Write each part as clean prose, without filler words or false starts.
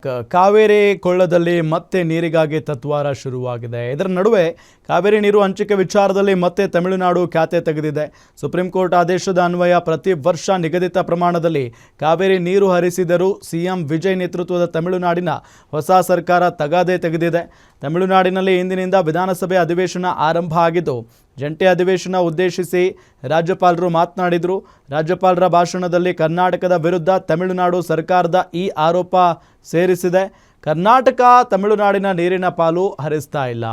ಕಾವೇರಿ ಕೊಳ್ಳದಲ್ಲಿ ಮತ್ತೆ ನೀರಿಗಾಗಿ ತತ್ವಾರ ಶುರುವಾಗಿದೆ. ಇದರ ನಡುವೆ ಕಾವೇರಿ ನೀರು ಹಂಚಿಕೆ ವಿಚಾರದಲ್ಲಿ ಮತ್ತೆ ತಮಿಳುನಾಡು ಖ್ಯಾತೆ ತೆಗೆದಿದೆ. ಸುಪ್ರೀಂ ಕೋರ್ಟ್ ಆದೇಶದ ಅನ್ವಯ ಪ್ರತಿ ವರ್ಷ ನಿಗದಿತ ಪ್ರಮಾಣದಲ್ಲಿ ಕಾವೇರಿ ನೀರು ಹರಿಸಿದರೂ ಸಿಎಂ ವಿಜಯ್ ನೇತೃತ್ವದ ತಮಿಳುನಾಡಿನ ಹೊಸ ಸರ್ಕಾರ ತಗಾದೆ ತೆಗೆದಿದೆ. ತಮಿಳುನಾಡಿನಲ್ಲಿ ಇಂದಿನಿಂದ ವಿಧಾನಸಭೆ ಅಧಿವೇಶನ ಆರಂಭ ಆಗಿದ್ದು, ಜಂಟಿ ಅಧಿವೇಶನ ಉದ್ದೇಶಿಸಿ ರಾಜ್ಯಪಾಲರು ಮಾತನಾಡಿದರು. ರಾಜ್ಯಪಾಲರ ಭಾಷಣದಲ್ಲಿ ಕರ್ನಾಟಕದ ವಿರುದ್ಧ ತಮಿಳುನಾಡು ಸರ್ಕಾರದ ಈ ಆರೋಪ ಸೇರಿಸಿದೆ. ಕರ್ನಾಟಕ ತಮಿಳುನಾಡಿನ ನೀರಿನ ಪಾಲು ಹರಿಸ್ತಾ ಇಲ್ಲ,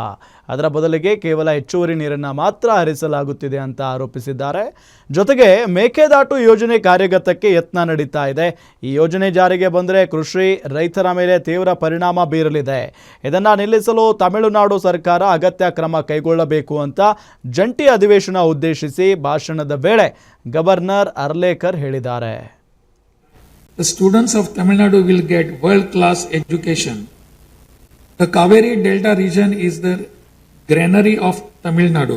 ಅದರ ಬದಲಿಗೆ ಕೇವಲ ಹೆಚ್ಚುವರಿ ನೀರನ್ನು ಮಾತ್ರ ಹರಿಸಲಾಗುತ್ತಿದೆ ಅಂತ ಆರೋಪಿಸಿದ್ದಾರೆ. ಜೊತೆಗೆ ಮೇಕೆದಾಟು ಯೋಜನೆ ಕಾರ್ಯಗತಕ್ಕೆ ಯತ್ನ ನಡೀತಾ ಇದೆ. ಈ ಯೋಜನೆ ಜಾರಿಗೆ ಬಂದರೆ ಕೃಷಿ ರೈತರ ಮೇಲೆ ತೀವ್ರ ಪರಿಣಾಮ ಬೀರಲಿದೆ. ಇದನ್ನು ನಿಲ್ಲಿಸಲು ತಮಿಳುನಾಡು ಸರ್ಕಾರ ಅಗತ್ಯ ಕ್ರಮ ಕೈಗೊಳ್ಳಬೇಕು ಅಂತ ಜಂಟಿ ಅಧಿವೇಶನ ಉದ್ದೇಶಿಸಿ ಭಾಷಣದ ವೇಳೆ ಗವರ್ನರ್ ಅರ್ಲೇಕರ್ ಹೇಳಿದ್ದಾರೆ. The students of Tamil Nadu will get world-class education. The Kaveri Delta region is the granary of Tamil Nadu.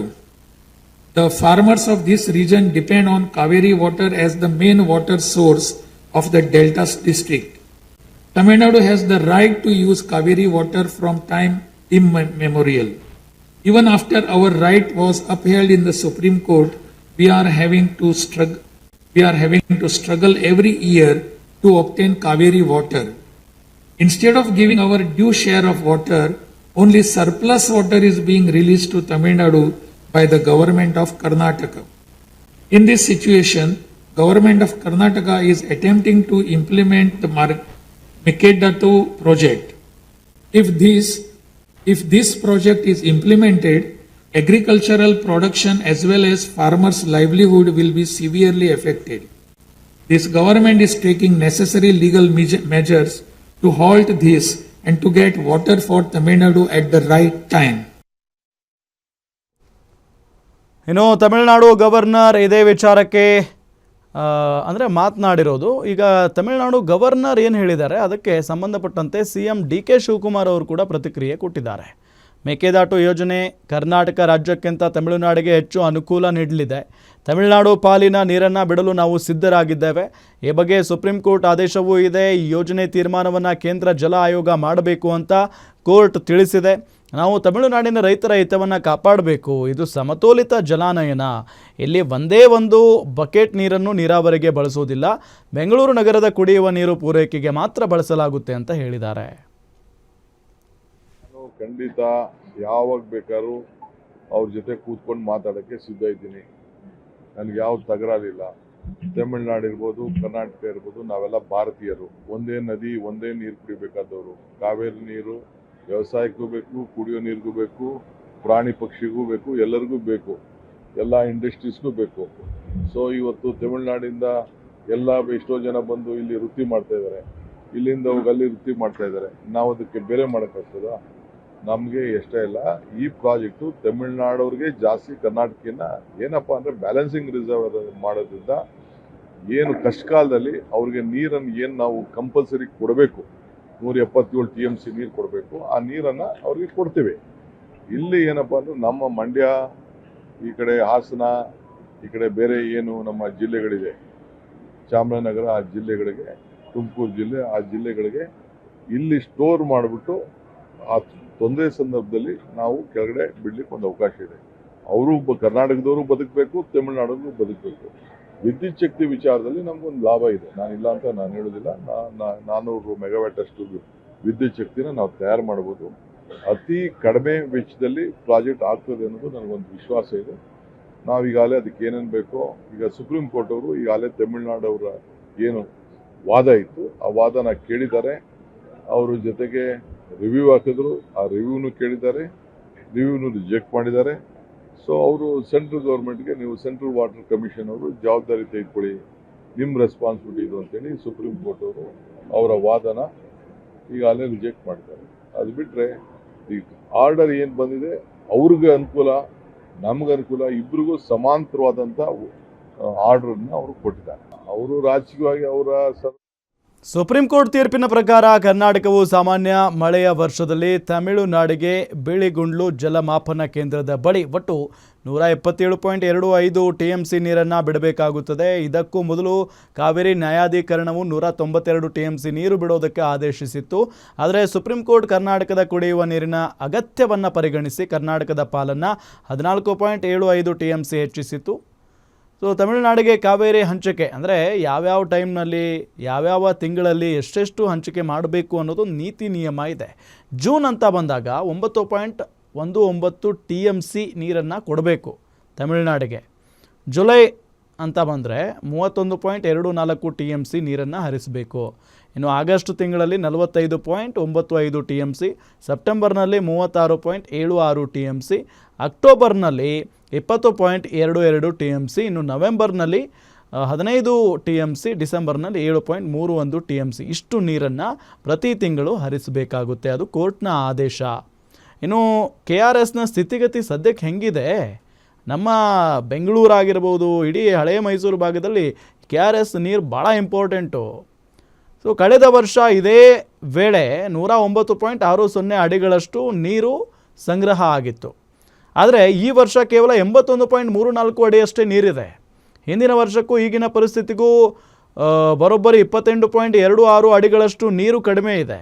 The farmers of this region depend on Kaveri water as the main water source of the Delta district. Tamil Nadu has the right to use Kaveri water from time immemorial. Even after our right was upheld in the Supreme Court, we are having to struggle every year to obtain Kaveri water. Instead of giving our due share of water, only surplus water is being released to Tamil Nadu by the government of Karnataka. In this situation, government of Karnataka is attempting to implement the Mekedatu project. If this project is implemented, agricultural production as well as farmers' livelihood will be severely affected. This government is taking necessary legal measures to halt this and to get water for Tamil Nadu at the right time. ಇನ್ನು Tamil Nadu governor ಇದೇ ವಿಚಾರಕ್ಕೆ ಮಾತನಾಡಿರೋದು. ಈಗ Tamil Nadu governor ಏನು ಹೇಳಿದ್ದಾರೆ ಅದಕ್ಕೆ ಸಂಬಂಧಪಟ್ಟಂತೆ CM DK. Shivakumar ಅವರು ಕೂಡ ಪ್ರತಿಕ್ರಿಯೆ ಕೊಟ್ಟಿದ್ದಾರೆ. ಮೇಕೆದಾಟು ಯೋಜನೆ ಕರ್ನಾಟಕ ರಾಜ್ಯಕ್ಕಿಂತ ತಮಿಳುನಾಡಿಗೆ ಹೆಚ್ಚು ಅನುಕೂಲ ನೀಡಲಿದೆ. ತಮಿಳುನಾಡು ಪಾಲಿನ ನೀರನ್ನು ಬಿಡಲು ನಾವು ಸಿದ್ಧರಾಗಿದ್ದೇವೆ. ಈ ಬಗ್ಗೆ ಸುಪ್ರೀಂ ಕೋರ್ಟ್ ಆದೇಶವೂ ಇದೆ. ಈ ಯೋಜನೆ ತೀರ್ಮಾನವನ್ನು ಕೇಂದ್ರ ಜಲ ಆಯೋಗ ಮಾಡಬೇಕು ಅಂತ ಕೋರ್ಟ್ ತಿಳಿಸಿದೆ. ನಾವು ತಮಿಳುನಾಡಿನ ರೈತರ ಹಿತವನ್ನು ಕಾಪಾಡಬೇಕು. ಇದು ಸಮತೋಲಿತ ಜಲಾನಯನ. ಇಲ್ಲಿ ಒಂದೇ ಒಂದು ಬಕೆಟ್ ನೀರನ್ನು ನೀರಾವರಿಗೆ ಬಳಸುವುದಿಲ್ಲ. ಬೆಂಗಳೂರು ನಗರದ ಕುಡಿಯುವ ನೀರು ಪೂರೈಕೆಗೆ ಮಾತ್ರ ಬಳಸಲಾಗುತ್ತೆ ಅಂತ ಹೇಳಿದ್ದಾರೆ. ಖಂಡಿತ ಯಾವಾಗ ಬೇಕಾದ್ರೂ ಅವ್ರ ಜೊತೆ ಕೂತ್ಕೊಂಡು ಮಾತಾಡೋಕ್ಕೆ ಸಿದ್ಧ ಇದ್ದೀನಿ. ನನಗೆ ಯಾವ ತಕರಾರಿಲ್ಲ. ತಮಿಳ್ನಾಡು ಇರ್ಬೋದು, ಕರ್ನಾಟಕ ಇರ್ಬೋದು, ನಾವೆಲ್ಲ ಭಾರತೀಯರು. ಒಂದೇ ನದಿ, ಒಂದೇ ನೀರು ಕುಡಿಬೇಕಾದವರು. ಕಾವೇರಿ ನೀರು ವ್ಯವಸಾಯಕ್ಕೂ ಬೇಕು, ಕುಡಿಯೋ ನೀರಿಗೂ ಬೇಕು, ಪ್ರಾಣಿ ಪಕ್ಷಿಗೂ ಬೇಕು, ಎಲ್ಲರಿಗೂ ಬೇಕು, ಎಲ್ಲ ಇಂಡಸ್ಟ್ರೀಸ್ಗೂ ಬೇಕು. ಸೊ ಇವತ್ತು ತಮಿಳ್ನಾಡಿಂದ ಎಷ್ಟೋ ಜನ ಬಂದು ಇಲ್ಲಿ ವೃತ್ತಿ ಮಾಡ್ತಾ ಇದ್ದಾರೆ. ಇಲ್ಲಿಂದ ಹೋಗಿ ಅಲ್ಲಿ ವೃತ್ತಿ ಮಾಡ್ತಾ ಇದ್ದಾರೆ. ನಾವು ಅದಕ್ಕೆ ಬೇರೆ ಮಾಡೋಕ್ಕಾಗ್ತದ? ನಮಗೆ ಇಷ್ಟ ಇಲ್ಲ. ಈ ಪ್ರಾಜೆಕ್ಟು ತಮಿಳ್ನಾಡವ್ರಿಗೆ ಜಾಸ್ತಿ, ಕರ್ನಾಟಕನ ಏನಪ್ಪ ಅಂದರೆ ಬ್ಯಾಲೆನ್ಸಿಂಗ್ ರಿಸರ್ವ್ ಮಾಡೋದ್ರಿಂದ ಏನು ಕಷ್ಟ ಕಾಲದಲ್ಲಿ ಅವ್ರಿಗೆ ನೀರನ್ನು ಏನು ನಾವು ಕಂಪಲ್ಸರಿ ಕೊಡಬೇಕು, 177 TMC ನೀರು ಕೊಡಬೇಕು. ಆ ನೀರನ್ನು ಅವ್ರಿಗೆ ಕೊಡ್ತೀವಿ. ಇಲ್ಲಿ ಏನಪ್ಪ ಅಂದರೆ ನಮ್ಮ ಮಂಡ್ಯ, ಈ ಕಡೆ ಹಾಸನ, ಈ ಕಡೆ ಬೇರೆ ಏನು ನಮ್ಮ ಜಿಲ್ಲೆಗಳಿದೆ, ಚಾಮರಾಜನಗರ, ಆ ಜಿಲ್ಲೆಗಳಿಗೆ, ತುಮಕೂರು ಜಿಲ್ಲೆ, ಆ ಜಿಲ್ಲೆಗಳಿಗೆ ಇಲ್ಲಿ ಸ್ಟೋರ್ ಮಾಡಿಬಿಟ್ಟು ಆ ತೊಂದರೆ ಸಂದರ್ಭದಲ್ಲಿ ನಾವು ಕೆಳಗಡೆ ಬಿಡ್ಲಿಕ್ಕೆ ಒಂದು ಅವಕಾಶ ಇದೆ. ಅವರು ಕರ್ನಾಟಕದವರು ಬದುಕಬೇಕು, ತಮಿಳುನಾಡಿಗೂ ಬದುಕಬೇಕು. ವಿದ್ಯುತ್ ಶಕ್ತಿ ವಿಚಾರದಲ್ಲಿ ನಮಗೊಂದು ಲಾಭ ಇದೆ. ನಾನಿಲ್ಲ ಅಂತ ನಾನು ಹೇಳೋದಿಲ್ಲ. 400 ಮೆಗಾವ್ಯಾಟ್ ಅಷ್ಟು ವಿದ್ಯುತ್ ಶಕ್ತಿನ ನಾವು ತಯಾರು ಮಾಡ್ಬೋದು. ಅತಿ ಕಡಿಮೆ ವೆಚ್ಚದಲ್ಲಿ ಪ್ರಾಜೆಕ್ಟ್ ಆಗ್ತದೆ ಅನ್ನೋದು ನನಗೊಂದು ವಿಶ್ವಾಸ ಇದೆ. ನಾವು ಈಗಾಗಲೇ ಅದಕ್ಕೆ ಏನೇನು ಬೇಕೋ, ಈಗ ಸುಪ್ರೀಂ ಕೋರ್ಟ್ ಅವರು ಈಗಾಗಲೇ ತಮಿಳುನಾಡವರ ಏನು ವಾದ ಇತ್ತು ಆ ವಾದನ ಕೇಳಿದ್ದಾರೆ. ಅವರು ಜೊತೆಗೆ ರಿವ್ಯೂ ಹಾಕಿದ್ರು, ಆ ರಿವ್ಯೂನು ಕೇಳಿದ್ದಾರೆ, ರಿವ್ಯೂನು ರಿಜೆಕ್ಟ್ ಮಾಡಿದ್ದಾರೆ. ಸೊ ಅವರು ಸೆಂಟ್ರಲ್ ಗೌರ್ಮೆಂಟ್ಗೆ, ನೀವು ಸೆಂಟ್ರಲ್ ವಾಟರ್ ಕಮಿಷನ್ ಅವರು ಜವಾಬ್ದಾರಿ ತೆಗೆದುಕೊಳ್ಳಿ, ನಿಮ್ಮ ರೆಸ್ಪಾನ್ಸಿಬಿಲಿಟಿ ಇದು ಅಂತೇಳಿ ಸುಪ್ರೀಂ ಕೋರ್ಟ್ ಅವರು ಅವರ ವಾದನ ಈಗಾಗಲೇ ರಿಜೆಕ್ಟ್ ಮಾಡಿದ್ದಾರೆ. ಅದು ಬಿಟ್ಟರೆ ಈ ಆರ್ಡರ್ ಏನು ಬಂದಿದೆ ಅವ್ರಿಗೆ ಅನುಕೂಲ, ನಮ್ಗೆ ಅನುಕೂಲ, ಇಬ್ಬರಿಗೂ ಸಮಾಂತರವಾದಂಥ ಆರ್ಡರ್ನ ಅವರು ಕೊಟ್ಟಿದ್ದಾರೆ. ಅವರು ರಾಜಕೀಯವಾಗಿ ಅವರ ಸುಪ್ರೀಂ ಕೋರ್ಟ್ ತೀರ್ಪಿನ ಪ್ರಕಾರ ಕರ್ನಾಟಕವು ಸಾಮಾನ್ಯ ಮಳೆಯ ವರ್ಷದಲ್ಲಿ ತಮಿಳುನಾಡಿಗೆ ಬಿಳಿಗುಂಡ್ಲು ಜಲಮಾಪನ ಕೇಂದ್ರದ ಬಳಿ ಒಟ್ಟು 177.25 TMC ನೀರನ್ನು ಬಿಡಬೇಕಾಗುತ್ತದೆ. ಇದಕ್ಕೂ ಮೊದಲು ಕಾವೇರಿ ನ್ಯಾಯಾಧೀಕರಣವು 192 TMC ನೀರು ಬಿಡೋದಕ್ಕೆ ಆದೇಶಿಸಿತ್ತು. ಆದರೆ ಸುಪ್ರೀಂ ಕೋರ್ಟ್ ಕರ್ನಾಟಕದ ಕುಡಿಯುವ ನೀರಿನ ಅಗತ್ಯವನ್ನು ಪರಿಗಣಿಸಿ ಕರ್ನಾಟಕದ ಪಾಲನ್ನು 14.75 TMC ಹೆಚ್ಚಿಸಿತು. ಸೊ ತಮಿಳುನಾಡಿಗೆ ಕಾವೇರಿ ಹಂಚಿಕೆ ಅಂದರೆ ಯಾವ್ಯಾವ ಟೈಮ್ನಲ್ಲಿ ಯಾವ್ಯಾವ ತಿಂಗಳಲ್ಲಿ ಎಷ್ಟೆಷ್ಟು ಹಂಚಿಕೆ ಮಾಡಬೇಕು ಅನ್ನೋದು ನೀತಿ ನಿಯಮ ಇದೆ. ಜೂನ್ ಅಂತ ಬಂದಾಗ 9.19 TMC ನೀರನ್ನು ಕೊಡಬೇಕು ತಮಿಳುನಾಡಿಗೆ. ಜುಲೈ ಅಂತ ಬಂದರೆ 31.24 TMC ನೀರನ್ನು ಹರಿಸಬೇಕು. ಇನ್ನು ಆಗಸ್ಟ್ ತಿಂಗಳಲ್ಲಿ 45.95 TMC, ಸೆಪ್ಟೆಂಬರ್ನಲ್ಲಿ 36.76 TMC, ಅಕ್ಟೋಬರ್ನಲ್ಲಿ 20.22 TMC, ಇನ್ನು ನವೆಂಬರ್ನಲ್ಲಿ 15 TMC, ಡಿಸೆಂಬರ್ನಲ್ಲಿ 7.31 TMC ಇಷ್ಟು ನೀರನ್ನು ಪ್ರತಿ ತಿಂಗಳು ಹರಿಸಬೇಕಾಗುತ್ತೆ. ಅದು ಕೋರ್ಟ್ನ ಆದೇಶ. ಇನ್ನು KRSನ ಸ್ಥಿತಿಗತಿ ಸದ್ಯಕ್ಕೆ ಹೆಂಗಿದೆ? ನಮ್ಮ ಬೆಂಗಳೂರಾಗಿರ್ಬೋದು, ಇಡೀ ಹಳೆಯ ಮೈಸೂರು ಭಾಗದಲ್ಲಿ KRS ನೀರು ಭಾಳ ಇಂಪಾರ್ಟೆಂಟು. ಸೊ ಕಳೆದ ವರ್ಷ ಇದೇ ವೇಳೆ 109.60 ಅಡಿಗಳಷ್ಟು ನೀರು ಸಂಗ್ರಹ ಆಗಿತ್ತು. ಆದರೆ ಈ ವರ್ಷ ಕೇವಲ 81.34 ಅಡಿಯಷ್ಟೇ ನೀರಿದೆ. ಹಿಂದಿನ ವರ್ಷಕ್ಕೂ ಈಗಿನ ಪರಿಸ್ಥಿತಿಗೂ ಬರೋಬ್ಬರಿ 28.26 ಅಡಿಗಳಷ್ಟು ನೀರು ಕಡಿಮೆ ಇದೆ.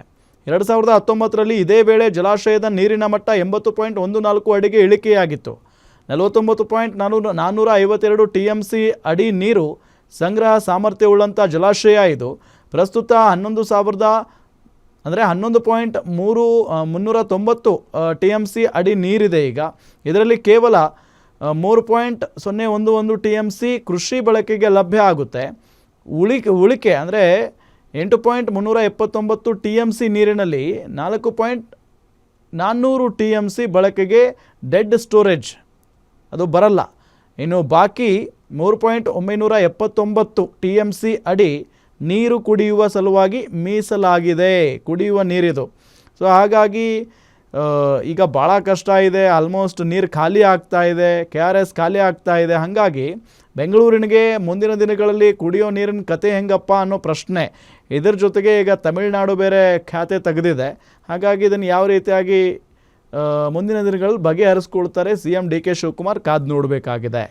2019ರಲ್ಲಿ ಇದೇ ವೇಳೆ ಜಲಾಶಯದ ನೀರಿನ ಮಟ್ಟ 80.14 ಅಡಿಗೆ ಇಳಿಕೆಯಾಗಿತ್ತು. 49.452 TMC ಅಡಿ ನೀರು ಸಂಗ್ರಹ ಸಾಮರ್ಥ್ಯವುಳ್ಳಂಥ ಜಲಾಶಯ ಇದು. ಪ್ರಸ್ತುತ 11.390 TMC ಅಡಿ ನೀರಿದೆ ಈಗ. ಇದರಲ್ಲಿ ಕೇವಲ 3.011 TMC ಕೃಷಿ ಬಳಕೆಗೆ ಲಭ್ಯ ಆಗುತ್ತೆ. ಉಳಿಕೆ ಅಂದರೆ 8.379 TMC ನೀರಿನಲ್ಲಿ 4.400 TMC ಬಳಕೆಗೆ ಡೆಡ್ ಸ್ಟೋರೇಜ್ ಅದು ಬರಲ್ಲ. ಇನ್ನು ಬಾಕಿ 3.979 TMC ಅಡಿ ನೀರು ಕುಡಿಯುವ ಸಲುವಾಗಿ ಮೀಸಲಾಗಿದೆ. ಕುಡಿಯುವ ನೀರಿದು. ಸೊ ಹಾಗಾಗಿ ಈಗ ಭಾಳ ಕಷ್ಟ ಇದೆ. ಆಲ್ಮೋಸ್ಟ್ ನೀರು ಖಾಲಿ ಆಗ್ತಾ ಇದೆ, KRS ಖಾಲಿ ಆಗ್ತಾ ಇದೆ. ಹಾಗಾಗಿ ಬೆಂಗಳೂರಿನಿಗೆ ಮುಂದಿನ ದಿನಗಳಲ್ಲಿ ಕುಡಿಯೋ ನೀರಿನ ಕತೆ ಹೆಂಗಪ್ಪ ಅನ್ನೋ ಪ್ರಶ್ನೆ. ಇದರ ಜೊತೆಗೆ ಈಗ ತಮಿಳುನಾಡು ಬೇರೆ ಖಾತೆ ತೆಗೆದಿದೆ. ಹಾಗಾಗಿ ಇದನ್ನು ಯಾವ ರೀತಿಯಾಗಿ ಮುಂದಿನ ದಿನಗಳಲ್ಲಿ ಬಗೆಹರಿಸ್ಕೊಳ್ತಾರೆ CM DK ಶಿವಕುಮಾರ್ ಕಾದು ನೋಡಬೇಕಾಗಿದೆ.